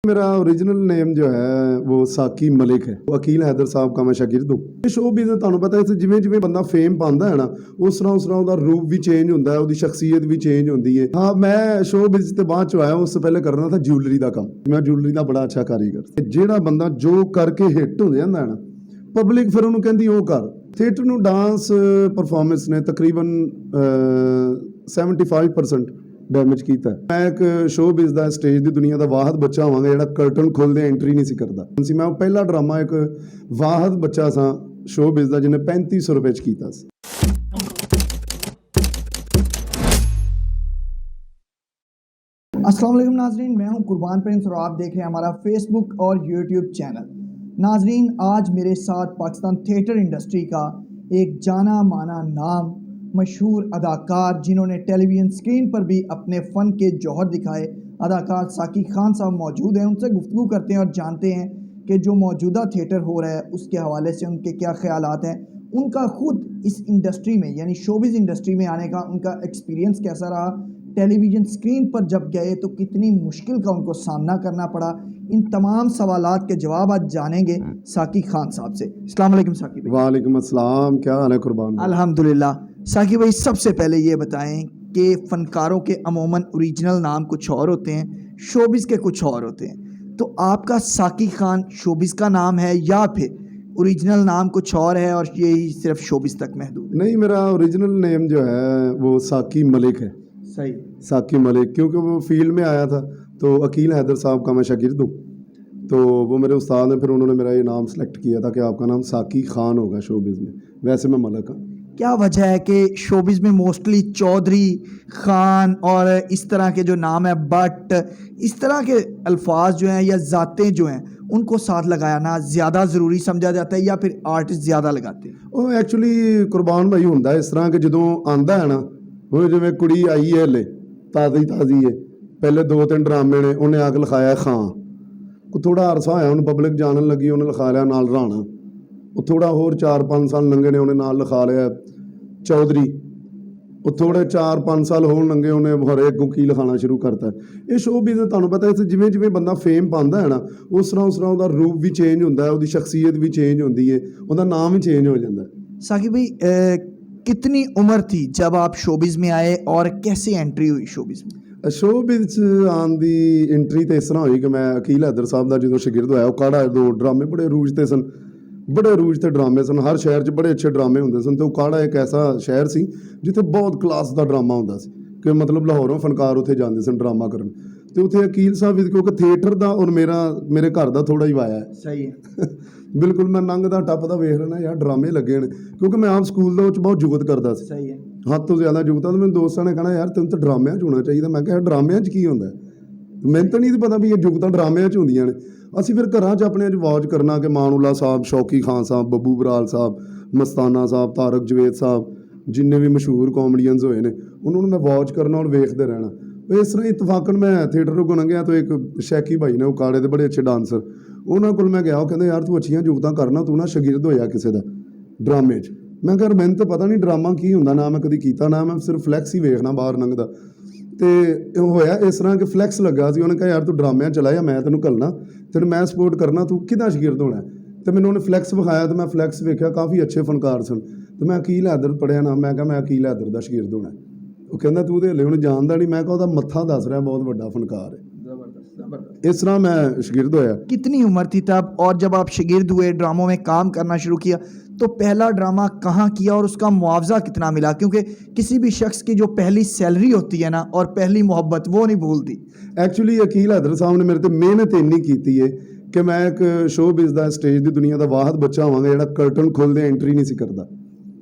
मेरा original name जो है वो साकी मलिक है। वकील हैदर साहब का मैं शागिर्द हूँ। शो बिजनेस ਤੁਹਾਨੂੰ ਪਤਾ ਹੈ ਜਿਵੇਂ ਜਿਵੇਂ ਬੰਦਾ ਫੇਮ ਪਾਉਂਦਾ ਹੈ ਨਾ ਉਸ ਤਰ੍ਹਾਂ ਉਹਦਾ ਰੂਪ ਵੀ ਚੇਂਜ ਹੁੰਦਾ ਹੈ, ਉਹਦੀ ਸ਼ਖਸੀਅਤ ਵੀ ਚੇਂਜ ਹੁੰਦੀ ਹੈ। ਹਾਂ, ਮੈਂ ਸ਼ੋ ਬਿਜ਼ਨਸ ਤੇ ਬਾਅਦ ਚ ਆਇਆ, ਉਸ ਤੋਂ ਪਹਿਲੇ ਕਰਨਾ था ज्वैलरी ਦਾ ਕੰਮ। ਮੈਂ ज्वैलरी ਦਾ ਬੜਾ ਅੱਛਾ ਕਾਰੀਗਰ। ਜਿਹੜਾ ਬੰਦਾ ਜੋ ਕਰਕੇ ਹਿੱਟ ਹੋ ਜਾਂਦਾ ਹੈ ਨਾ, ਪਬਲਿਕ ਫਿਰ ਉਹਨੂੰ ਕਹਿੰਦੀ ਉਹ ਕਰ। ਥੀਏਟਰ ਨੂੰ ਡਾਂਸ ਪਰਫਾਰਮੈਂਸ ਨੇ ਤਕਰੀਬਨ 75% ਡੈਮੇਜ ਕੀਤਾ। ਮੈਂ ਇੱਕ ਸ਼ੋਬਿਜ਼ ਦਾ ਸਟੇਜ ਦੀ ਦੁਨੀਆ ਦਾ ਵਾਹਦ ਬੱਚਾ ਹੋਵਾਂਗਾ ਜਿਹੜਾ ਕਰਟਨ ਖੋਲ੍ਹਦੇ ਐਂਟਰੀ ਨਹੀਂ ਸੀ ਕਰਦਾ ਸੀ। ਮੈਂ ਉਹ ਪਹਿਲਾ ਡਰਾਮਾ ਇੱਕ ਵਾਹਦ ਬੱਚਾ ਸਾਂ ਸ਼ੋਬਿਜ਼ ਦਾ ਜਿਹਨੇ 3500 ਰੁਪਏ 'ਚ ਕੀਤਾ ਸੀ। अस्सलाम वालेकुम नाजरीन, मैं हूं कुर्बान प्रिंस और आप देख रहे हैं हमारा फेसबुक और यूट्यूब चैनल। नाजरीन, आज मेरे साथ पाकिस्तान थिएटर इंडस्ट्री का एक जाना माना नाम, मशहूर अदाकार जिन्होंने टेलीविज़न स्क्रीन पर भी अपने फ़न के जौहर दिखाए, अदाकार साकी खान साहब मौजूद हैं। उनसे गुफ्तगू करते हैं और जानते हैं कि जो मौजूदा थिएटर हो रहा है उसके हवाले से उनके क्या ख्यालात हैं, उनका खुद इस इंडस्ट्री में यानी शोबिज़ इंडस्ट्री में आने का उनका एक्सपीरियंस कैसा रहा, टेलीविज़न स्क्रीन पर जब गए तो कितनी मुश्किल का उनको सामना करना पड़ा। इन तमाम सवालात के जवाब आज जानेंगे साकी खान साहब से। अस्सलाम वालेकुम साकी भाई। वालेकुम अस्सलाम, क्या हाल है कुर्बान? अल्हम्दुलिल्लाह। साकी भाई, सबसे पहले ये बताएं कि फ़नकारों के अमूमन ओरिजिनल नाम कुछ और होते हैं, शोबिज़ के कुछ और होते हैं, तो आपका साकी खान शोबिज़ का नाम है या फिर ओरिजिनल नाम कुछ और है और यही सिर्फ शोबिज़ तक महदूद? नहीं, मेरा ओरिजिनल नेम जो है वो साकी मलिक है। सही, साकी मलिक, क्योंकि वो फील्ड में आया था तो वकील हैदर साहब का मैं शागिर्द हूँ, तो वो मेरे उस्ताद हैं, फिर उन्होंने मेरा ये नाम सेलेक्ट किया था कि आपका नाम साकी खान होगा शोबिज़ में। वैसे मैं मलिक हूँ। क्या वजह है कि शोबिज़ में मोस्टली चौधरी, खान और इस तरह के जो नाम है, बट इस तरह के अल्फाज जो हैं या ज़ातें जो हैं उनको साथ लगाना ज़्यादा ज़रूरी समझा जाता है या फिर आर्टिस्ट ज़्यादा लगाते हैं? ਉਹ ਐਕਚੁਅਲੀ ਕੁਰਬਾਨ ਭਾਈ ਹੁੰਦਾ ਇਸ ਤਰ੍ਹਾਂ ਕਿ ਜਦੋਂ ਆਂਦਾ ਹੈ ਨਾ, ਹੁਣ ਜਿਵੇਂ ਕੁੜੀ ਆਈ ਹੈ ਹਲੇ ਤਾਜ਼ੀ ਹੈ, ਪਹਿਲੇ 2-3 ਡਰਾਮੇ ਨੇ ਉਹਨੇ ਆ ਕੇ ਲਿਖਾਇਆ ਖਾਂ, ਉਹ ਥੋੜਾ ਅਰਸਾ ਹੋਇਆ ਉਹਨੂੰ ਪਬਲਿਕ ਜਾਣਨ ਲੱਗੀ, ਉਹਨੇ ਲਿਖਾ ਲਿਆ ਨਾਲ ਰਾਣਾ। ਉਹ ਥੋੜਾ ਹੋਰ 4-5 ਸਾਲ ਲੰਘੇ ਨੇ, ਉਹਨੇ ਨਾਲ ਲਿਖਾ ਲਿਆ ਚੌਧਰੀ। ਉਹ ਥੋੜੇ 4-5 ਸਾਲ ਹੋਣ ਲੰਘੇ, ਉਹਨੇ ਹਰੇਕ ਨੂੰ ਕੀ ਲਿਖਾਉਣਾ ਸ਼ੁਰੂ ਕਰਤਾ। ਇਹ ਸ਼ੋਅ ਬਿਜ਼ਨਸ ਤੁਹਾਨੂੰ ਪਤਾ ਹੈ ਜਿਵੇਂ ਜਿਵੇਂ ਬੰਦਾ ਫੇਮ ਪਾਉਂਦਾ ਹੈ ਨਾ ਉਸ ਤਰ੍ਹਾਂ ਉਹਦਾ ਰੂਪ ਵੀ ਚੇਂਜ ਹੁੰਦਾ ਹੈ, ਉਹਦੀ ਸ਼ਖਸੀਅਤ ਵੀ ਚੇਂਜ ਹੁੰਦੀ ਹੈ, ਉਹਦਾ ਨਾਮ ਵੀ ਚੇਂਜ ਹੋ ਜਾਂਦਾ है। साकिब भाई, कितनी उम्र थी जब आप शोबिज़ में आए और कैसे एंट्री हुई शोबिज़ में? ਸ਼ੋਅ ਬਿਜ਼ਨਸ ਆਉਣ ਦੀ ਐਂਟਰੀ ਤਾਂ ਇਸ ਤਰ੍ਹਾਂ ਹੋਈ ਕਿ ਮੈਂ ਵਕੀਲ ਹੈਦਰ ਸਾਹਿਬ ਦਾ ਜਦੋਂ ਸ਼ਾਗਿਰਦ ਹੋਇਆ, ਉਹ ਕਾੜਾ 2 ਡਰਾਮੇ ਬੜੇ ਅਰੂਜ 'ਤੇ ਸਨ, ਬੜੇ ਅਰੂਜ 'ਤੇ ਡਰਾਮੇ ਸਨ। ਹਰ ਸ਼ਹਿਰ 'ਚ ਬੜੇ ਅੱਛੇ ਡਰਾਮੇ ਹੁੰਦੇ ਸਨ, ਅਤੇ ਉਹ ਕਾੜਾ ਇੱਕ ਐਸਾ ਸ਼ਹਿਰ ਸੀ ਜਿੱਥੇ ਬਹੁਤ ਕਲਾਸ ਦਾ ਡਰਾਮਾ ਹੁੰਦਾ ਸੀ ਕਿ ਮਤਲਬ ਲਾਹੌਰੋਂ ਫਨਕਾਰ ਉੱਥੇ ਜਾਂਦੇ ਸਨ ਡਰਾਮਾ ਕਰਨ। ਅਤੇ ਉੱਥੇ ਵਕੀਲ ਸਾਹਿਬ ਵੀ, ਕਿਉਂਕਿ ਥੀਏਟਰ ਦਾ ਔਰ ਮੇਰੇ ਘਰ ਦਾ ਥੋੜ੍ਹਾ ਹੀ ਵਾਇਆ ਹੈ। सही है। ਬਿਲਕੁਲ ਮੈਂ ਲੰਘਦਾ ਟੱਪਦਾ ਵੇਖ ਲੈਣਾ ਯਾਰ ਡਰਾਮੇ ਲੱਗੇ ਨੇ, ਕਿਉਂਕਿ ਮੈਂ ਆਪ ਸਕੂਲ ਦੇ ਵਿੱਚ ਬਹੁਤ ਜੁਗਤ ਕਰਦਾ ਸੀ, सही है। ਹੱਦ ਤੋਂ ਜ਼ਿਆਦਾ ਜੁਗਤ। ਤਾਂ ਮੈਨੂੰ ਦੋਸਤਾਂ ਨੇ ਕਹਿਣਾ ਯਾਰ ਤੈਨੂੰ ਤਾਂ ਡਰਾਮਿਆਂ 'ਚ ਹੋਣਾ ਚਾਹੀਦਾ। ਮੈਂ ਕਿਹਾ ਡਰਾਮਿਆਂ 'ਚ ਕੀ ਹੁੰਦਾ? ਮੈਨੂੰ ਤਾਂ ਨਹੀਂ ਪਤਾ ਵੀ ਇਹ ਜੁਗਤਾਂ ਡਰਾਮਿਆਂ 'ਚ ਹੁੰਦੀਆਂ ਨੇ। ਅਸੀਂ ਫਿਰ ਘਰਾਂ 'ਚ ਆਪਣੇ 'ਚ ਵਾਚ ਕਰਨਾ ਕਿ ਮਾਨੂਲਾ ਸਾਹਿਬ, ਸ਼ੌਕੀ ਖਾਨ ਸਾਹਿਬ, ਬੱਬੂ ਬਰਾਲ ਸਾਹਿਬ, ਮਸਤਾਨਾ ਸਾਹਿਬ, ਤਾਰਕ ਜਵੇਦ ਸਾਹਿਬ, ਜਿੰਨੇ ਵੀ ਮਸ਼ਹੂਰ ਕਾਮੇਡੀਅਨਸ ਹੋਏ ਨੇ ਉਹਨਾਂ ਨੂੰ ਮੈਂ ਵਾਚ ਕਰਨਾ ਔਰ ਵੇਖਦੇ ਰਹਿਣਾ। ਇਸ ਤਰ੍ਹਾਂ ਇਤਫਾਕਨ ਮੈਂ ਥੀਏਟਰ ਕੋਲ ਲੰਘਿਆ ਤਾਂ ਇੱਕ ਸ਼ੈਕੀ ਭਾਈ ਨੇ, ਉਹ ਕਾੜੇ ਦੇ ਬੜੇ ਅੱਛੇ ਡਾਂਸਰ, ਉਹਨਾਂ ਕੋਲ ਮੈਂ ਗਿਆ। ਉਹ ਕਹਿੰਦੇ ਯਾਰ ਤੂੰ ਅੱਛੀਆਂ ਜੁਗਤਾਂ ਕਰਨਾ, ਤੂੰ ਨਾ ਸ਼ਾਗਿਰਦ ਹੋਇਆ ਕਿਸੇ ਦਾ ਡਰਾਮੇ 'ਚ। ਮੈਂ ਕਿਹਾ ਮੈਨੂੰ ਤਾਂ ਪਤਾ ਨਹੀਂ ਡਰਾਮਾ ਕੀ ਹੁੰਦਾ, ਨਾ ਮੈਂ ਕਦੀ ਕੀਤਾ, ਨਾ ਮੈਂ ਸਿਰਫ ਫਲੈਕਸ ਹੀ ਵੇਖਣਾ ਬਾਹਰ ਲੰਘਦਾ। ਅਤੇ ਹੋਇਆ ਇਸ ਤਰ੍ਹਾਂ ਕਿ ਫਲੈਕਸ ਲੱਗਾ ਸੀ, ਉਹਨੇ ਕਿਹਾ ਯਾਰ ਤੂੰ ਡਰਾਮਿਆਂ ਚਲਾਇਆ, ਮੈਂ ਤੈਨੂੰ ਘੱਲਣਾ, ਤੈਨੂੰ ਮੈਂ ਸਪੋਰਟ ਕਰਨਾ, ਤੂੰ ਕਿਹਦਾ ਸ਼ਾਗਿਰਦ ਹੋਣਾ? ਅਤੇ ਮੈਨੂੰ ਉਹਨੇ ਫਲੈਕਸ ਵਿਖਾਇਆ ਅਤੇ ਮੈਂ ਫਲੈਕਸ ਵੇਖਿਆ, ਕਾਫੀ ਅੱਛੇ ਫਨਕਾਰ ਸਨ। ਅਤੇ ਮੈਂ ਵਕੀਲ ਹੈਦਰ ਪੜ੍ਹਿਆ ਨਾ, ਮੈਂ ਕਿਹਾ ਮੈਂ ਵਕੀਲ ਹੈਦਰ ਦਾ ਸ਼ਾਗਿਰਦ ਹੋਣਾ। ਉਹ ਕਹਿੰਦਾ ਤੂੰ ਤਾਂ ਹਲੇ ਉਹਨੂੰ ਜਾਣਦਾ ਨਹੀਂ। ਮੈਂ ਕਿਹਾ ਉਹਦਾ ਮੱਥਾ ਦੱਸ ਰਿਹਾ ਬਹੁਤ ਵੱਡਾ ਫਨਕਾਰ ਹੈ। इस तरह मैं शागिर्द होया। कितनी उम्र थी तब, और जब आप शागिर्द हुए, ड्रामों में काम करना शुरू किया, तो पहला ड्रामा कहाँ किया और उसका मुआवजा कितना मिला? क्योंकि किसी भी शख्स की जो पहली सैलरी होती है ना और पहली मोहब्बत, वो नहीं भूलती। एक्चुअली वकील हैदर साहब ने मेरे ते मेहनत इन्नी की है कि मैं एक शो बिज़ का स्टेज की दुनिया का वाहद बच्चा होवांगा जिहड़ा करटन खोलदे एंट्री नहीं सी करदा।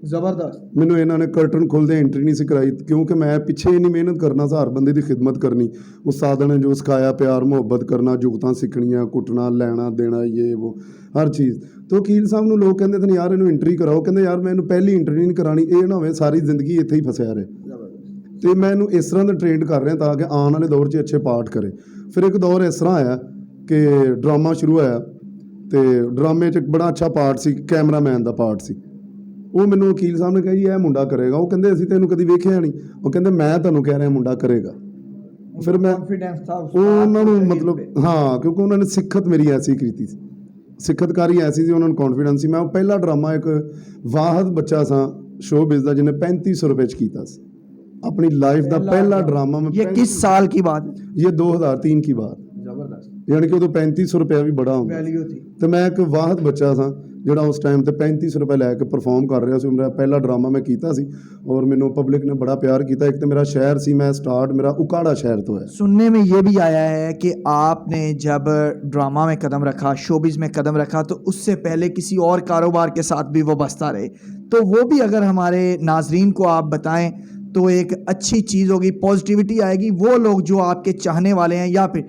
ज़बरदस्त। ਮੈਨੂੰ ਇਹਨਾਂ ਨੇ ਕਰਟਨ ਖੋਲ੍ਹਦੇ ਐਂਟਰੀ ਨਹੀਂ ਸੀ ਕਰਾਈ, ਕਿਉਂਕਿ ਮੈਂ ਪਿੱਛੇ ਇੰਨੀ ਮਿਹਨਤ ਕਰਨਾ ਸੀ, ਹਰ ਬੰਦੇ ਦੀ ਖਿਦਮਤ ਕਰਨੀ। ਉਸਤਾਦਾਂ ਨੇ ਜੋ ਸਿਖਾਇਆ, ਪਿਆਰ ਮੁਹੱਬਤ ਕਰਨਾ, ਜੁਗਤਾਂ ਸਿੱਖਣੀਆਂ, ਕੁੱਟਣਾ, ਲੈਣਾ ਦੇਣਾ, ਇਹ ਉਹ ਹਰ ਚੀਜ਼। ਤਾਂ ਵਕੀਲ ਸਾਹਿਬ ਨੂੰ ਲੋਕ ਕਹਿੰਦੇ ਯਾਰ ਇਹਨੂੰ ਐਂਟਰੀ ਕਰਾਓ, ਕਹਿੰਦੇ ਯਾਰ ਮੈਂ ਇਹਨੂੰ ਪਹਿਲੀ ਐਂਟਰੀ ਨਹੀਂ ਕਰਾਉਣੀ, ਇਹ ਨਾ ਹੋਵੇ ਸਾਰੀ ਜ਼ਿੰਦਗੀ ਇੱਥੇ ਹੀ ਫਸਿਆ ਰਹੇ। ਅਤੇ ਮੈਂ ਇਹਨੂੰ ਇਸ ਤਰ੍ਹਾਂ ਦਾ ਟ੍ਰੇਨਡ ਕਰ ਰਿਹਾ ਤਾਂ ਕਿ ਆਉਣ ਵਾਲੇ ਦੌਰ 'ਚ ਅੱਛੇ ਪਾਰਟ ਕਰੇ। ਫਿਰ ਇੱਕ ਦੌਰ ਇਸ ਤਰ੍ਹਾਂ ਆਇਆ ਕਿ ਡਰਾਮਾ ਸ਼ੁਰੂ ਹੋਇਆ, ਅਤੇ ਡਰਾਮੇ 'ਚ ਇੱਕ ਬੜਾ ਅੱਛਾ ਪਾਰਟ ਸੀ, ਕੈਮਰਾਮੈਨ ਦਾ ਪਾਰਟ ਸੀ। ਉਹ ਮੈਨੂੰ ਵਕੀਲ ਸਾਹਿਬ ਨੇ ਕਿਹਾ ਜੀ ਇਹ ਮੁੰਡਾ ਕਰੇਗਾ। ਉਹ ਕਹਿੰਦੇ ਅਸੀਂ ਤੈਨੂੰ ਕਦੀ ਵੇਖਿਆ ਨਹੀਂ। ਉਹ ਕਹਿੰਦੇ ਮੈਂ ਤੁਹਾਨੂੰ ਕਹਿ ਰਿਹਾ ਮੁੰਡਾ ਕਰੇਗਾ। ਫਿਰ ਮੈਂ कॉन्फिडेंस था उस ਉਹ बात ਉਹਨਾਂ को ਨੂੰ शरीर ਮਤਲਬ पे। ਹਾਂ, ਕਿਉਂਕਿ ਉਹਨਾਂ ਨੇ ਸਿੱਖਤ ਮੇਰੀ ਐਸੀ ਕੀਤੀ ਸੀ, ਸਿੱਖਤਕਾਰੀ ਐਸੀ ਸੀ, ਉਹਨਾਂ ਨੂੰ ਕੌਨਫੀਡੈਂਸ ਸੀ। ਮੈਂ ਉਹ ਪਹਿਲਾ ਡਰਾਮਾ ਇੱਕ ਵਾਹਦ ਬੱਚਾ ਸਾਂ ਸ਼ੋਅ ਦਾ ਜਿਹਨੇ 3500 रुपए ਚ ਕੀਤਾ ਸੀ अपनी लाइफ का पहला ड्रामा में। ये किस साल की बात है? ये 2003 की बात, जबरदस्त यानी कि उदों 3500 रुपया भी बड़ा होंदा वैल्यू थी। तो मैं एक वाहद बच्चा था ਜਿਹੜਾ ਉਸ ਟਾਈਮ ਤੇ 3500 ਰੁਪਏ ਲੈ ਕੇ ਪਰਫਾਰਮ ਕਰ ਰਿਹਾ ਸੀ। ਮੇਰਾ ਪਹਿਲਾ ਡਰਾਮਾ ਮੈਂ ਕੀਤਾ ਸੀ ਔਰ ਮੈਨੂੰ ਪਬਲਿਕ ਨੇ ਬੜਾ ਪਿਆਰ ਕੀਤਾ। ਇੱਕ ਤਾਂ ਮੇਰਾ ਸ਼ਹਿਰ ਸੀ, ਮੈਂ ਸਟਾर्ट मेरा उकाड़ा शहर तो है। सुनने में ये भी आया है कि आपने जब ड्रामा में कदम रखा, शोबिज़ में कदम रखा, तो उससे पहले किसी और कारोबार के साथ भी वाबस्ता रहे, तो वो भी अगर हमारे नाजरीन को आप बताएं तो एक अच्छी चीज़ होगी, पॉजिटिविटी आएगी। वो लोग जो आपके चाहने वाले हैं या फिर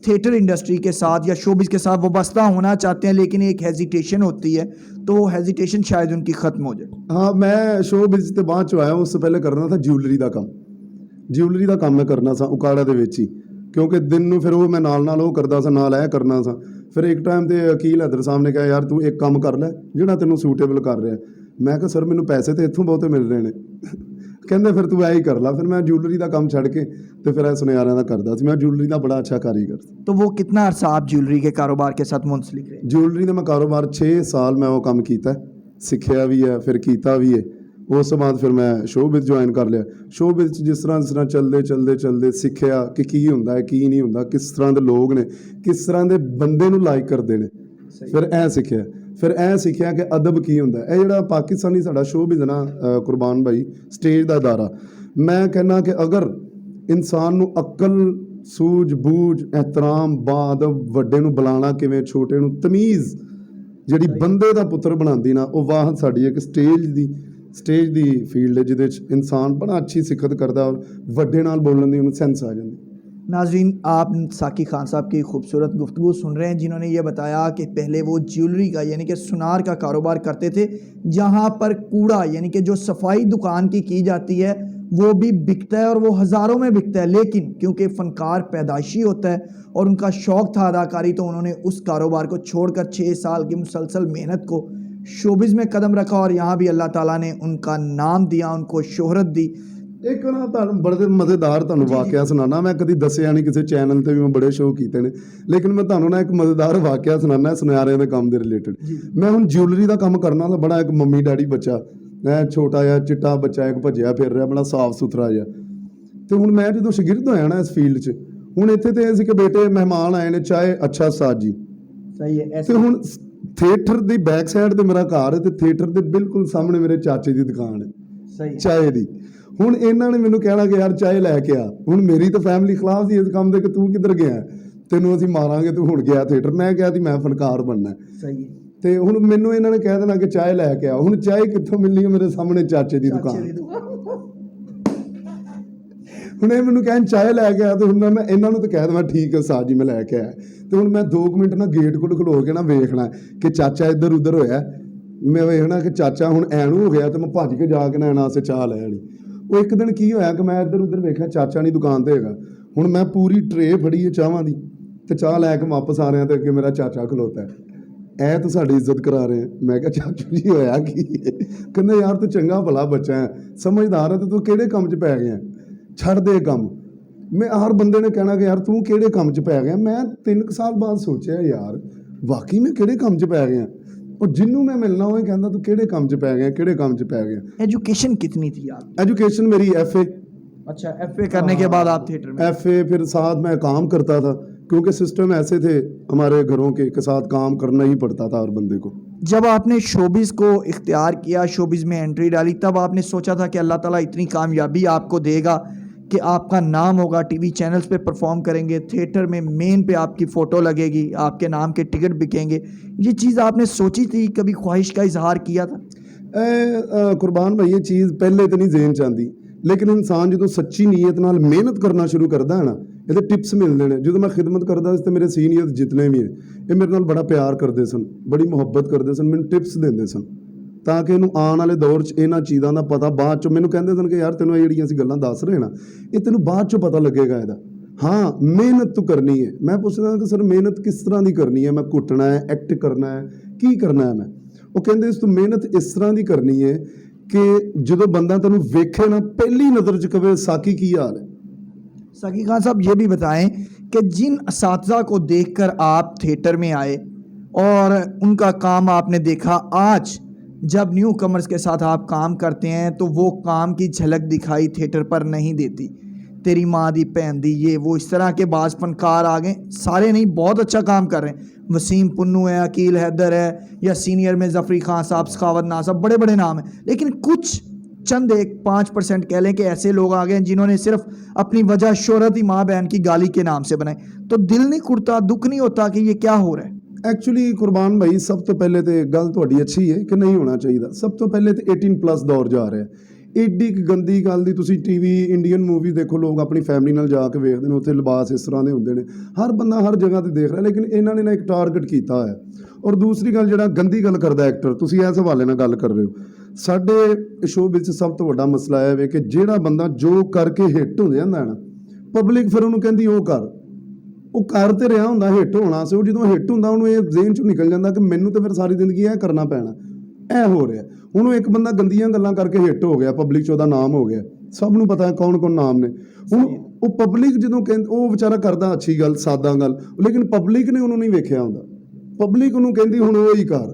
थिएटर इंडस्ट्री के साथ या शोबिज़ के साथ वाबस्ता होना चाहते हैं लेकिन एक हेजिटेशन होती है, तो वो हेजिटेशन शायद उनकी ख़त्म हो जाए। हाँ, मैं शोबिज़ ਤੇ ਬਾਅਦ ਚ ਆਇਆ, ਉਸ ਤੋਂ ਪਹਿਲੇ ਕਰਨਾ था ਜਿਊਲਰੀ ਦਾ ਕੰਮ। ਜਿਊਲਰੀ ਦਾ ਕੰਮ ਮੈਂ ਕਰਨਾ ਸਾਂ ਉਕਾੜਾ ਦੇ ਵਿੱਚ ਹੀ, ਕਿਉਂਕਿ ਦਿਨ ਨੂੰ ਫਿਰ ਉਹ ਮੈਂ ਨਾਲ ਉਹ ਕਰਦਾ ਸਾਂ, ਨਾਲ ਇਹ ਕਰਨਾ ਸਾਂ। ਫਿਰ ਇੱਕ ਟਾਈਮ ਤੇ ਅਕੀਲ ਹੈਦਰ ਸਾਹਿਬ ਨੇ ਕਿਹਾ ਯਾਰ ਤੂੰ ਇੱਕ ਕੰਮ ਕਰ ਲੈ ਜਿਹੜਾ ਤੈਨੂੰ ਸੂਟੇਬਲ ਕਰ ਰਿਹਾ। ਮੈਂ ਕਿਹਾ ਸਰ ਮੈਨੂੰ ਪੈਸੇ ਤੇ ਇੱਥੋਂ ਬਹੁਤੇ ਮਿਲ ਰਹੇ ਨੇ। ਕਹਿੰਦੇ ਫਿਰ ਤੂੰ ਐ ਹੀ ਕਰ ਲਾ। ਫਿਰ ਮੈਂ ਜੂਲਰੀ ਦਾ ਕੰਮ ਛੱਡ ਕੇ ਤੇ ਫਿਰ ਇਹ ਸੁਨਿਆਰਿਆਂ ਦਾ ਕਰਦਾ ਸੀ। ਮੈਂ ਜੂਲਰੀ ਦਾ ਬੜਾ ਅੱਛਾ ਕਾਰੀਗਰ ਸੀ। तो वो कितना अरसा आप ज्वेलरी के कारोबार के साथ मुंसलिक रहे? ਜੂਲਰੀ ਦਾ ਮੈਂ ਕਾਰੋਬਾਰ 6 ਸਾਲ ਮੈਂ ਉਹ ਕੰਮ ਕੀਤਾ, ਸਿੱਖਿਆ ਵੀ ਹੈ, ਫਿਰ ਕੀਤਾ ਵੀ ਹੈ। ਉਸ ਤੋਂ ਬਾਅਦ ਫਿਰ ਮੈਂ ਸ਼ੋਅ ਜੁਆਇਨ ਕਰ ਲਿਆ। ਸ਼ੋਅ ਜਿਸ ਤਰ੍ਹਾਂ ਚੱਲਦੇ ਸਿੱਖਿਆ ਕਿ ਕੀ ਹੁੰਦਾ ਹੈ, ਕੀ ਨਹੀਂ ਹੁੰਦਾ, ਕਿਸ ਤਰ੍ਹਾਂ ਦੇ ਲੋਕ ਨੇ, ਕਿਸ ਤਰ੍ਹਾਂ ਦੇ ਬੰਦੇ ਨੂੰ ਲਾਈਕ ਕਰਦੇ ਨੇ। ਫਿਰ ਇਹ ਸਿੱਖਿਆ ਕਿ ਅਦਬ ਕੀ ਹੁੰਦਾ। ਇਹ ਜਿਹੜਾ ਪਾਕਿਸਤਾਨੀ ਸਾਡਾ ਸ਼ੋਅ ਨਾ ਕੁਰਬਾਨ ਭਾਈ, ਸਟੇਜ ਦਾ ਅਦਾਰਾ, ਮੈਂ ਕਹਿੰਦਾ ਕਿ ਅਗਰ ਇਨਸਾਨ ਨੂੰ ਅਕਲ, ਸੂਝ ਬੂਝ, ਇਹਤਰਾਮ, ਬਾਅਦਬ, ਵੱਡੇ ਨੂੰ ਬੁਲਾਉਣਾ ਕਿਵੇਂ, ਛੋਟੇ ਨੂੰ ਤਮੀਜ਼ ਜਿਹੜੀ ਬੰਦੇ ਦਾ ਪੁੱਤਰ ਬਣਾਉਂਦੀ ਨਾ, ਉਹ ਵਾਹਦ ਸਾਡੀ ਇੱਕ ਸਟੇਜ ਦੀ ਫੀਲਡ ਹੈ ਜਿਹਦੇ ਵਿੱਚ ਇਨਸਾਨ ਬੜਾ ਅੱਛੀ ਸਿੱਖਤ ਕਰਦਾ ਔਰ ਵੱਡੇ ਨਾਲ ਬੋਲਣ ਦੀ ਉਹਨੂੰ ਸੈਂਸ ਆ ਜਾਂਦੀ। नाजरीन, आप साकी खान साहब की खूबसूरत गुफ्तगू सुन रहे हैं, जिन्होंने ये बताया कि पहले वो ज्वेलरी का यानी कि सुनार का कारोबार करते थे, जहाँ पर कूड़ा यानी कि जो सफाई दुकान की जाती है वो भी बिकता है और वो हज़ारों में बिकता है, लेकिन क्योंकि फ़नकार पैदाइशी होता है और उनका शौक़ था अदाकारी, तो उन्होंने उस कारोबार को छोड़कर 6 साल की मुसलसल मेहनत को शोबिज़ में कदम रखा और यहाँ भी अल्लाह ताला ने उनका नाम दिया, उनको शोहरत दी। ਇੱਕ ਨਾ ਤੁਹਾਨੂੰ ਬੜੇ ਮਜ਼ੇਦਾਰ ਤੁਹਾਨੂੰ ਵਾਕਿਆ ਸੁਣਾਉਣਾ। ਮੈਂ ਕਦੀ ਦੱਸਿਆ ਨਹੀਂ ਕਿਸੇ ਚੈਨਲ ਤੇ ਵੀ, ਮੈਂ ਬੜੇ ਸ਼ੋਅ ਕੀਤੇ ਨੇ, ਲੇਕਿਨ ਮੈਂ ਤੁਹਾਨੂੰ ਨਾ ਇੱਕ ਮਜ਼ੇਦਾਰ ਵਾਕਿਆ ਸੁਣਾਉਣਾ ਸੁਨਿਆਰਿਆਂ ਦੇ ਕੰਮ ਦੇ ਰਿਲੇਟਡ। ਮੈਂ ਹੁਣ ਜਿਊਲਰੀ ਦਾ ਕੰਮ ਕਰਨਾ ਤਾਂ ਬੜਾ ਇੱਕ ਮੰਮੀ ਡੈਡੀ ਬੱਚਾ, ਮੈਂ ਛੋਟਾ ਜਿਹਾ ਚਿੱਟਾ ਬੱਚਾ ਇੱਕ ਭੱਜਿਆ ਫਿਰ ਰਿਹਾ, ਬੜਾ ਸਾਫ ਸੁਥਰਾ ਜਿਹਾ। ਤੇ ਹੁਣ ਮੈਂ ਜਦੋਂ ਸ਼ਾਗਿਰਦ ਹੋਇਆ ਨਾ ਇਸ ਫੀਲਡ 'ਚ, ਹੁਣ ਇੱਥੇ ਤੇ ਇਹ ਸੀ ਕਿ ਬੇਟੇ ਮਹਿਮਾਨ ਆਏ ਨੇ, ਚਾਹੇ ਅੱਛਾ ਸਾਜ ਜੀ ਸਹੀ ਹੈ। ਤੇ ਹੁਣ ਥੀਏਟਰ ਦੀ ਬੈਕ ਸਾਈਡ ਤੇ ਮੇਰਾ ਘਰ ਹੈ ਤੇ ਥੀਏਟਰ ਦੇ ਬਿਲਕੁਲ ਸਾਹਮਣੇ ਮੇਰੇ ਚਾਚੇ ਦੀ ਦੁਕਾਨ ਹੈ ਸਹੀ ਚਾਏ ਦੀ। ਹੁਣ ਇਹਨਾਂ ਨੇ ਮੈਨੂੰ ਕਹਿਣਾ ਕਿ ਯਾਰ ਚਾਏ ਲੈ ਕੇ ਆ। ਹੁਣ ਮੇਰੀ ਤਾਂ ਫੈਮਿਲੀ ਖਿਲਾਫ ਸੀ ਇਸ ਕੰਮ ਦੇ ਕਿ ਤੂੰ ਕਿੱਧਰ ਗਿਆ, ਤੈਨੂੰ ਅਸੀਂ ਮਾਰਾਂਗੇ, ਤੂੰ ਹੁਣ ਗਿਆ ਥੀਏਟਰ। ਮੈਂ ਕਿਹਾ ਸੀ ਮੈਂ ਫਨਕਾਰ ਬਣਨਾ। ਸਹੀ ਹੈ। ਤੇ ਹੁਣ ਮੈਨੂੰ ਇਹਨਾਂ ਨੇ ਕਹਿ ਦੇਣਾ ਕਿ ਚਾਏ ਲੈ ਕੇ ਆ। ਹੁਣ ਚਾਏ ਕਿੱਥੋਂ ਮਿਲਣੀ ਹੈ? ਮੇਰੇ ਸਾਹਮਣੇ ਚਾਚੇ ਦੀ ਦੁਕਾਨ। ਹੁਣ ਇਹ ਮੈਨੂੰ ਕਹਿਣ ਚਾਏ ਲੈ ਕੇ ਆ, ਤੇ ਹੁਣ ਮੈਂ ਇਹਨਾਂ ਨੂੰ ਤਾਂ ਕਹਿ ਦੇਵਾਂ ਠੀਕ ਹੈ ਸਾਜ ਜੀ ਮੈਂ ਲੈ ਕੇ ਆਇਆ। ਤੇ ਹੁਣ ਮੈਂ 2 ਮਿੰਟ ਨਾ ਗੇਟ ਕੋਲ ਖਲੋ ਕੇ ਨਾ ਵੇਖਣਾ ਕਿ ਚਾਚਾ ਇੱਧਰ ਉੱਧਰ ਹੋਇਆ। ਮੈਂ ਵੇਖਣਾ ਕਿ ਚਾਚਾ ਹੁਣ ਐਨੂੰ ਹੋ ਗਿਆ ਤੇ ਮੈਂ ਭੱਜ ਕੇ ਜਾ ਕੇ ਨਾ ਇਹਨਾਂ ਸੇ ਚਾਹ ਲੈ ਆਣੀ। ਉਹ ਇੱਕ ਦਿਨ ਕੀ ਹੋਇਆ ਕਿ ਮੈਂ ਇੱਧਰ ਉੱਧਰ ਵੇਖਿਆ ਚਾਚਾ ਨਹੀਂ ਦੁਕਾਨ ਤੇ ਹੈਗਾ। ਹੁਣ ਮੈਂ ਪੂਰੀ ਟਰੇ ਫੜੀ ਹੈ ਚਾਹਾਂ ਦੀ ਤੇ ਚਾਹ ਲੈ ਕੇ ਵਾਪਸ ਆ ਰਿਹਾ ਤੇ ਅੱਗੇ ਮੇਰਾ ਚਾਚਾ ਖਲੋਤਾ ਹੈ। ਐ ਤੂੰ ਸਾਡੀ ਇੱਜ਼ਤ ਕਰਾ ਰਹੇ। ਮੈਂ ਕਿਹਾ ਚਾਚੂ ਜੀ ਹੋਇਆ ਕੀ? ਕਹਿੰਦੇ ਯਾਰ ਤੂੰ ਚੰਗਾ ਭਲਾ ਬੱਚਾ ਹੈ, ਸਮਝਦਾਰ ਹੈ, ਤੇ ਤੂੰ ਕਿਹੜੇ ਕੰਮ 'ਚ ਪੈ ਗਿਆ? ਛੱਡ ਦੇ ਕੰਮ। ਮੈਂ ਹਰ ਬੰਦੇ ਨੇ ਕਹਿਣਾ ਕਿ ਯਾਰ ਤੂੰ ਕਿਹੜੇ ਕੰਮ 'ਚ ਪੈ ਗਿਆ। ਮੈਂ 3 ਸਾਲ ਬਾਅਦ ਸੋਚਿਆ ਯਾਰ ਵਾਕਈ ਮੈਂ ਕਿਹੜੇ ਕੰਮ 'ਚ ਪੈ ਗਿਆ। और जिन्हों मैं मिलना वो कहता तू किहड़े काम च पै गया, किहड़े काम च पै गया। एजुकेशन कितनी थी आप? एजुकेशन मेरी FA। अच्छा, FA करने के बाद आप थिएटर में? FA फिर साथ में काम करता था क्योंकि सिस्टम ऐसे थे हमारे घरों के साथ काम करना ही पड़ता था हर बंदे को। जब आपने शोबिज़ को इख्तियार किया, शोबिज़ में एंट्री डाली, तब आपने सोचा था कि अल्लाह ताला इतनी कामयाबी आपको देगा कि आपका नाम होगा, टीवी चैनल्स पे परफॉर्म करेंगे, थिएटर में मेन पे आपकी फ़ोटो लगेगी, आपके नाम के टिकट बिकेंगे? ये चीज़ आपने सोची थी, कभी ख्वाहिश का इजहार किया था? कुर्बान भाई ये चीज़ पहले तो नहीं जेहन च आंदी, लेकिन इंसान जो सच्ची नीयत नाल मेहनत करना शुरू करता है ना, ये टिप्स मिलते हैं। जो मैं खिदमत करता तो मेरे सीनियर जितने भी हैं ये मेरे नाल बड़ा प्यार करते सन, बड़ी मुहब्बत करते सन, मैंने टिप्स देंदे सन ਤਾਂ ਕਿ ਇਹਨੂੰ ਆਉਣ ਵਾਲੇ ਦੌਰ 'ਚ ਇਹਨਾਂ ਚੀਜ਼ਾਂ ਦਾ ਪਤਾ ਬਾਅਦ 'ਚੋਂ ਮੈਨੂੰ ਕਹਿੰਦੇ ਸਨ ਕਿ ਯਾਰ ਤੈਨੂੰ ਇਹ ਜਿਹੜੀਆਂ ਅਸੀਂ ਗੱਲਾਂ ਦੱਸ ਰਹੇ ਨਾ ਇਹ ਤੈਨੂੰ ਬਾਅਦ 'ਚੋਂ ਪਤਾ ਲੱਗੇਗਾ ਇਹਦਾ। ਹਾਂ ਮਿਹਨਤ ਤੂੰ ਕਰਨੀ ਹੈ। ਮੈਂ ਪੁੱਛਦਾ ਕਿ ਸਰ ਮਿਹਨਤ ਕਿਸ ਤਰ੍ਹਾਂ ਦੀ ਕਰਨੀ ਹੈ? ਮੈਂ ਘੁੱਟਣਾ ਹੈ, ਐਕਟ ਕਰਨਾ ਹੈ, ਕੀ ਕਰਨਾ ਹੈ ਮੈਂ? ਉਹ ਕਹਿੰਦੇ ਤੂੰ ਮਿਹਨਤ ਇਸ ਤਰ੍ਹਾਂ ਦੀ ਕਰਨੀ ਹੈ ਕਿ ਜਦੋਂ ਬੰਦਾ ਤੈਨੂੰ ਵੇਖੇ ਨਾ ਪਹਿਲੀ ਨਜ਼ਰ 'ਚ ਕਵੇ ਸਾਕੀ ਕੀ ਹਾਲ ਹੈ, सकी खान साहब ये भी बताएं कि जिन असातिज़ा को देखकर आप थिएटर में आए और उनका काम आपने देखा, आज जब न्यू कमर्स के साथ आप काम करते हैं तो वो काम की झलक दिखाई थिएटर पर नहीं देती। तेरी माँ दी भैन दी, ये वो इस तरह के बाज़ फनकार आ गए, सारे नहीं, बहुत अच्छा काम कर रहे हैं। वसीम पुन्नू है, अकील हैदर है, या सीनियर में ज़फ़री खान साहब, सखावत नासब, बड़े बड़े नाम हैं। लेकिन कुछ चंद 5% कह लें कि ऐसे लोग आ गए जिन्होंने सिर्फ अपनी वजह शोहरत ही माँ बहन की गाली के नाम से बनाई। तो दिल नहीं खुड़ता, दुख नहीं होता कि ये क्या हो रहा है? ਐਕਚੁਅਲੀ ਕੁਰਬਾਨ ਭਾਈ, ਸਭ ਤੋਂ ਪਹਿਲੇ ਤੇ ਗੱਲ ਤੁਹਾਡੀ ਅੱਛੀ ਹੈ ਕਿ ਨਹੀਂ ਹੋਣਾ ਚਾਹੀਦਾ। ਸਭ ਤੋਂ ਪਹਿਲੇ ਤੇ 18+ ਦੌਰ ਜਾ ਰਿਹਾ। ਏਡੀ ਕੁ ਗੰਦੀ ਗੱਲ ਦੀ ਤੁਸੀਂ ਟੀਵੀ ਇੰਡੀਅਨ ਮੂਵੀ ਦੇਖੋ, ਲੋਕ ਆਪਣੀ ਫੈਮਿਲੀ ਨਾਲ ਜਾ ਕੇ ਵੇਖਦੇ ਨੇ, ਉੱਥੇ ਲਿਬਾਸ ਇਸ ਤਰ੍ਹਾਂ ਦੇ ਹੁੰਦੇ ਨੇ, ਹਰ ਬੰਦਾ ਹਰ ਜਗ੍ਹਾ ਤੇ ਦੇਖ ਰਿਹਾ। ਲੇਕਿਨ ਇਹਨਾਂ ਨੇ ਨਾ ਇੱਕ ਟਾਰਗੇਟ ਕੀਤਾ ਹੋਇਆ। ਔਰ ਦੂਸਰੀ ਗੱਲ, ਜਿਹੜਾ ਗੰਦੀ ਗੱਲ ਕਰਦਾ ਐਕਟਰ, ਤੁਸੀਂ ਇਸ ਹਵਾਲੇ ਨਾਲ ਗੱਲ ਕਰ ਰਹੇ ਹੋ। ਸਾਡੇ ਸ਼ੋਅ ਵਿੱਚ ਸਭ ਤੋਂ ਵੱਡਾ ਮਸਲਾ ਇਹ ਹੈ ਕਿ ਜਿਹੜਾ ਬੰਦਾ ਜੋ ਕਰਕੇ ਹਿੱਟ ਹੋ ਜਾਂਦਾ ਨਾ, ਪਬਲਿਕ ਫਿਰ ਉਹਨੂੰ ਕਹਿੰਦੀ ਉਹ ਕਰ, ਉਹ ਕਰ ਤੇ ਰਿਹਾ ਹੁੰਦਾ ਹਿੱਟ ਹੋਣਾ ਸੀ। ਉਹ ਜਦੋਂ ਹਿੱਟ ਹੁੰਦਾ ਉਹਨੂੰ ਇਹ ਜ਼ੇਨ ਚੋਂ ਨਿਕਲ ਜਾਂਦਾ ਕਿ ਮੈਨੂੰ ਤਾਂ ਫਿਰ ਸਾਰੀ ਜ਼ਿੰਦਗੀ ਇਹ ਕਰਨਾ ਪੈਣਾ। ਇਹ ਹੋ ਰਿਹਾ ਹੁਣ। ਉਹ ਇੱਕ ਬੰਦਾ ਗੰਦੀਆਂ ਗੱਲਾਂ ਕਰਕੇ ਹਿੱਟ ਹੋ ਗਿਆ, ਪਬਲਿਕ 'ਚ ਉਹਦਾ ਨਾਮ ਹੋ ਗਿਆ, ਸਭ ਨੂੰ ਪਤਾ ਹੈ ਕੌਣ ਕੌਣ ਨਾਮ ਨੇ। ਹੁਣ ਉਹ ਪਬਲਿਕ ਜਦੋਂ ਕਹਿੰਦੇ, ਉਹ ਵਿਚਾਰਾ ਕਰਦਾ ਅੱਛੀ ਗੱਲ, ਸਾਦਾ ਗੱਲ, ਲੇਕਿਨ ਪਬਲਿਕ ਨੇ ਉਹਨੂੰ ਨਹੀਂ ਵੇਖਿਆ ਹੁੰਦਾ। ਪਬਲਿਕ ਉਹਨੂੰ ਕਹਿੰਦੀ ਹੁਣ ਉਹ ਹੀ ਕਰ।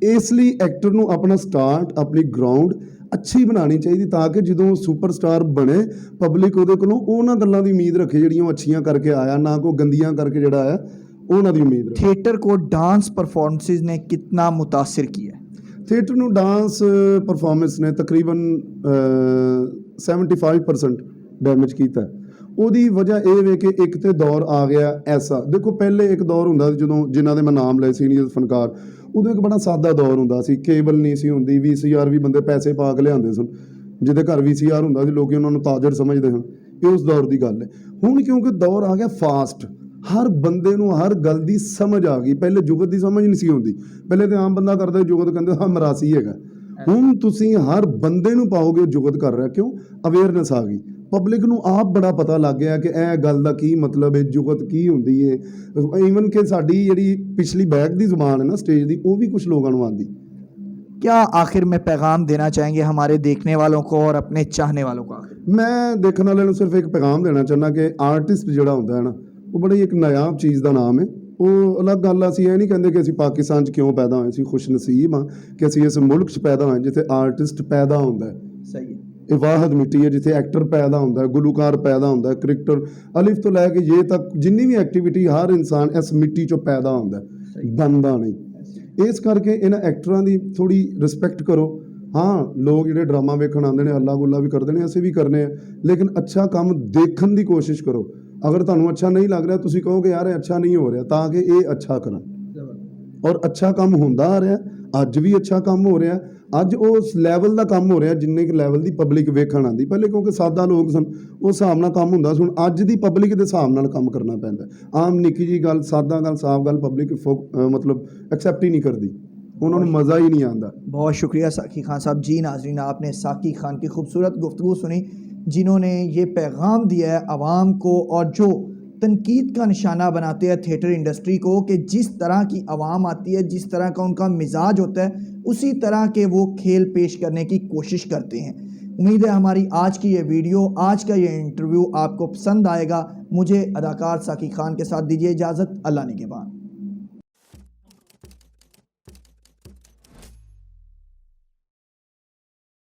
ਇਸ ਲਈ ਐਕਟਰ ਨੂੰ ਆਪਣਾ ਸਟਾਰਟ, ਆਪਣੀ ਗਰਾਊਂਡ ਅੱਛੀ ਬਣਾਉਣੀ ਚਾਹੀਦੀ, ਤਾਂ ਕਿ ਜਦੋਂ ਸੁਪਰਸਟਾਰ ਬਣੇ ਪਬਲਿਕ ਉਹਦੇ ਕੋਲੋਂ ਉਹਨਾਂ ਗੱਲਾਂ ਦੀ ਉਮੀਦ ਰੱਖੇ ਜਿਹੜੀਆਂ ਉਹ ਅੱਛੀਆਂ ਕਰਕੇ ਆਇਆ, ਨਾ ਕੋਈ ਗੰਦੀਆਂ ਕਰਕੇ ਜਿਹੜਾ ਆਇਆ ਉਹਨਾਂ ਦੀ ਉਮੀਦ ਰੱਖੇ। थिएटर को डांस परफॉर्मेंसेस ने कितना मुतासिर किया है? ਥੀਏਟਰ ਨੂੰ ਡਾਂਸ ਪਰਫਾਰਮੈਂਸ ਨੇ ਤਕਰੀਬਨ 75% ਡੈਮੇਜ ਕੀਤਾ। ਉਹਦੀ ਵਜ੍ਹਾ ਇਹ ਵੇ ਕਿ ਇੱਕ ਤੇ ਦੌਰ ਆ ਗਿਆ ਐਸਾ। ਦੇਖੋ ਪਹਿਲੇ ਇੱਕ ਦੌਰ ਹੁੰਦਾ ਸੀ ਜਦੋਂ ਜਿਨ੍ਹਾਂ ਦੇ ਮੈਂ ਨਾਮ ਲਏ ਸੀਨੀਅਰ ਫਨਕਾਰ, ਉਦੋਂ ਇੱਕ ਬੜਾ ਸਾਦਾ ਦੌਰ ਹੁੰਦਾ ਸੀ, ਕੇਬਲ ਨਹੀਂ ਸੀ ਹੁੰਦੀ, VCR ਵੀ ਬੰਦੇ ਪੈਸੇ ਪਾ ਕੇ ਲਿਆਉਂਦੇ ਸਨ। ਜਿਹਦੇ ਘਰ VCR ਹੁੰਦਾ ਸੀ ਲੋਕੀ ਉਹਨਾਂ ਨੂੰ ਤਾਜਰ ਸਮਝਦੇ ਹਨ। ਇਹ ਉਸ ਦੌਰ ਦੀ ਗੱਲ ਹੈ। ਹੁਣ ਕਿਉਂਕਿ ਦੌਰ ਆ ਗਿਆ ਫਾਸਟ, ਹਰ ਬੰਦੇ ਨੂੰ ਹਰ ਗੱਲ ਦੀ ਸਮਝ ਆ ਗਈ। ਪਹਿਲੇ ਜੁਗਤ ਦੀ ਸਮਝ ਨਹੀਂ ਸੀ ਹੁੰਦੀ। ਪਹਿਲੇ ਤੇ ਆਮ ਬੰਦਾ ਕਰਦਾ ਜੁਗਤ, ਕਹਿੰਦੇ ਹਾਂ ਮਰਾਸੀ ਹੈਗਾ। ਹੁਣ ਤੁਸੀਂ ਹਰ ਬੰਦੇ ਨੂੰ ਪਾਓਗੇ ਜੁਗਤ ਕਰ ਰਿਹਾ, ਕਿਉਂ? ਅਵੇਅਰਨੈਸ ਆ ਗਈ, ਪਬਲਿਕ ਨੂੰ ਆਪ ਬੜਾ ਪਤਾ ਲੱਗ ਗਿਆ ਕਿ ਇਹ ਗੱਲ ਦਾ ਕੀ ਮਤਲਬ ਹੈ, ਜੁਗਤ ਕੀ ਹੁੰਦੀ ਹੈ। ਈਵਨ ਕਿ ਸਾਡੀ ਜਿਹੜੀ ਪਿਛਲੀ ਬੈਕ ਦੀ ਜ਼ੁਬਾਨ ਹੈ ਨਾ ਸਟੇਜ ਦੀ, ਉਹ ਵੀ ਕੁਝ ਲੋਕਾਂ ਨੂੰ ਆਉਂਦੀ। क्या आखिर में पैगाम देना चाहेंगे हमारे देखने वालों को और अपने चाहने वालों को? ਮੈਂ ਦੇਖਣ ਵਾਲਿਆਂ ਨੂੰ ਸਿਰਫ ਇੱਕ ਪੈਗਾਮ ਦੇਣਾ ਚਾਹੁੰਦਾ ਕਿ ਆਰਟਿਸਟ ਜਿਹੜਾ ਹੁੰਦਾ ਹੈ ਨਾ, ਉਹ ਬੜੀ ਇੱਕ ਨਾਯਾਬ ਚੀਜ਼ ਦਾ ਨਾਮ ਹੈ। ਉਹ ਅਲੱਗ ਗੱਲ ਆ, ਅਸੀਂ ਇਹ ਨਹੀਂ ਕਹਿੰਦੇ ਕਿ ਅਸੀਂ ਪਾਕਿਸਤਾਨ 'ਚ ਕਿਉਂ ਪੈਦਾ ਹੋਏ, ਅਸੀਂ ਖੁਸ਼ਨਸੀਬ ਹਾਂ ਕਿ ਅਸੀਂ ਇਸ ਮੁਲਕ 'ਚ ਪੈਦਾ ਹੋਏ ਜਿੱਥੇ ਆਰਟਿਸਟ ਪੈਦਾ ਹੁੰਦਾ ਹੈ। सही है। ਇਹ ਵਾਹਿਦ ਮਿੱਟੀ ਹੈ ਜਿੱਥੇ ਐਕਟਰ ਪੈਦਾ ਹੁੰਦਾ ਹੈ, ਗੁਲੂਕਾਰ ਪੈਦਾ ਹੁੰਦਾ ਹੈ, ਕ੍ਰਿਕਟਰ, ਅਲਿਫ ਤੋਂ ਲੈ ਕੇ ਜੇ ਤੱਕ ਜਿੰਨੀ ਵੀ ਐਕਟੀਵਿਟੀ, ਹਰ ਇਨਸਾਨ ਇਸ ਮਿੱਟੀ 'ਚੋਂ ਪੈਦਾ ਹੁੰਦਾ ਹੈ, ਬਣਦਾ ਨਹੀਂ। ਇਸ ਕਰਕੇ ਇਹਨਾਂ ਐਕਟਰਾਂ ਦੀ ਥੋੜ੍ਹੀ ਰਿਸਪੈਕਟ ਕਰੋ। ਹਾਂ, ਲੋਕ ਜਿਹੜੇ ਡਰਾਮਾ ਵੇਖਣ ਆਉਂਦੇ ਨੇ, ਹੱਲਾ ਗੁੱਲਾ ਵੀ ਕਰਦੇ ਨੇ, ਅਸੀਂ ਵੀ ਕਰਨੇ ਆ, ਲੇਕਿਨ ਅੱਛਾ ਕੰਮ ਦੇਖਣ ਦੀ ਕੋਸ਼ਿਸ਼ ਕਰੋ। ਅਗਰ ਤੁਹਾਨੂੰ ਅੱਛਾ ਨਹੀਂ ਲੱਗ ਰਿਹਾ, ਤੁਸੀਂ ਕਹੋਗੇ ਯਾਰ ਇਹ ਅੱਛਾ ਨਹੀਂ ਹੋ ਰਿਹਾ, ਤਾਂ ਕਿ ਇਹ ਅੱਛਾ ਕਰਨ। ਔਰ ਅੱਛਾ ਕੰਮ ਹੁੰਦਾ ਆ ਰਿਹਾ, ਅੱਜ ਵੀ ਅੱਛਾ ਕੰਮ ਹੋ ਰਿਹਾ। ਅੱਜ ਉਸ ਲੈਵਲ ਦਾ ਕੰਮ ਹੋ ਰਿਹਾ ਜਿੰਨੇ ਕੁ ਲੈਵਲ ਦੀ ਪਬਲਿਕ ਵੇਖਣ ਆਉਂਦੀ। ਪਹਿਲੇ ਕਿਉਂਕਿ ਸਾਦਾ ਲੋਕ ਸਨ, ਉਸ ਹਿਸਾਬ ਨਾਲ ਕੰਮ ਹੁੰਦਾ ਸੀ। ਹੁਣ ਅੱਜ ਦੀ ਪਬਲਿਕ ਦੇ ਹਿਸਾਬ ਨਾਲ ਕੰਮ ਕਰਨਾ ਪੈਂਦਾ। ਆਮ ਨਿੱਕੀ ਜੀ ਗੱਲ, ਸਾਦਾ ਗੱਲ, ਸਾਫ਼ ਗੱਲ ਪਬਲਿਕ मतलब एक्सेप्ट ही नहीं करती, उन्होंने मज़ा ही नहीं आता। बहुत शुक्रिया साकी खान साहब। जी नाज़रीन, आपने साकी खान की खूबसूरत गुफ्तगू सुनी, जिन्होंने ये पैगाम दिया है आवाम को और जो तनकीद का निशाना बनाते हैं थिएटर इंडस्ट्री को कि जिस तरह की आवाम आती है, जिस तरह का उनका मिजाज होता है, उसी तरह के वो खेल पेश करने की कोशिश करते हैं। उम्मीद है हमारी आज की ये वीडियो, आज का ये इंटरव्यू आपको पसंद आएगा। मुझे अदाकार साकी खान के साथ दीजिए इजाज़त। अल्लाह निगहबान।